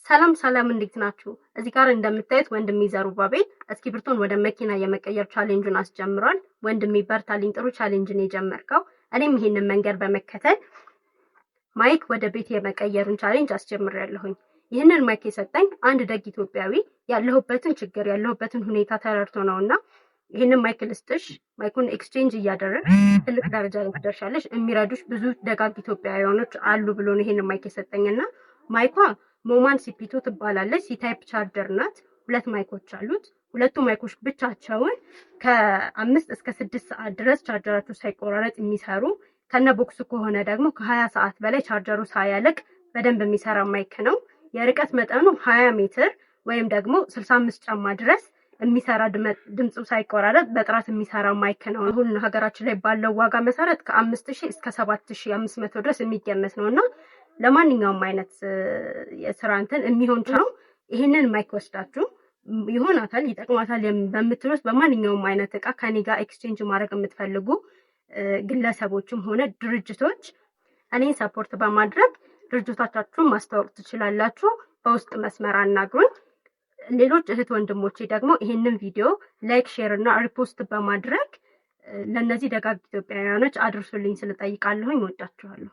ሰላም ሰላም እንዴት ናችሁ? እዚህ ጋር እንደምታዩት ወንድሜ ዘሩባቤል እስክሪብቶን ወደ መኪና የመቀየር ቻሌንጁን አስጀምሯል። ወንድሜ በርታልኝ፣ ጥሩ ቻሌንጅ ነው የጀመርከው። እኔም ይሄንን መንገድ በመከተል ማይክ ወደ ቤት የመቀየርን ቻሌንጅ አስጀምሬያለሁኝ። ይህንን ማይክ የሰጠኝ አንድ ደግ ኢትዮጵያዊ ያለሁበትን ችግር ያለሁበትን ሁኔታ ተረድቶ ነውና ይህንን ማይክ ልስጥሽ፣ ማይኩን ኤክስቼንጅ እያደረግሽ ትልቅ ደረጃ ላይ ትደርሻለሽ፣ የሚረዱሽ ብዙ ደጋግ ኢትዮጵያውያኖች አሉ ብሎ ነው ይሄንን ማይክ የሰጠኝና ማይኳ ሞማን ሲፒቱ ትባላለች። ሲታይፕ ቻርጀር ናት። ሁለት ማይኮች አሉት። ሁለቱ ማይኮች ብቻቸውን ከ5 እስከ 6 ሰዓት ድረስ ቻርጀራቸው ሳይቆራረጥ የሚሰሩ ከነ ቦክሱ ከሆነ ደግሞ ከ20 ሰዓት በላይ ቻርጀሩ ሳያልቅ በደንብ የሚሰራ ማይክ ነው። የርቀት መጠኑ 20 ሜትር ወይም ደግሞ 65 ጫማ ድረስ የሚሰራ ድምፁ ሳይቆራረጥ በጥራት የሚሰራ ማይክ ነው። አሁን ሀገራችን ላይ ባለው ዋጋ መሰረት ከ5000 እስከ 7500 ድረስ የሚገመት ነውና ለማንኛውም አይነት የስራ እንትን የሚሆን ነው። ይሄንን ማይክ ወስዳችሁ ይሆናታል ይጠቅማታል በምትሉት በማንኛውም አይነት እቃ ከኔ ጋር ኤክስቼንጅ ማድረግ የምትፈልጉ ግለሰቦችም ሆነ ድርጅቶች እኔን ሰፖርት በማድረግ ድርጅቶቻችሁን ማስተዋወቅ ትችላላችሁ። በውስጥ መስመር አናግሩኝ። ሌሎች እህት ወንድሞቼ ደግሞ ይሄንን ቪዲዮ ላይክ፣ ሼር እና ሪፖስት በማድረግ ለነዚህ ደጋግ ኢትዮጵያውያኖች አድርሱልኝ ስል ጠይቃለሁኝ። ወዳችኋለሁ።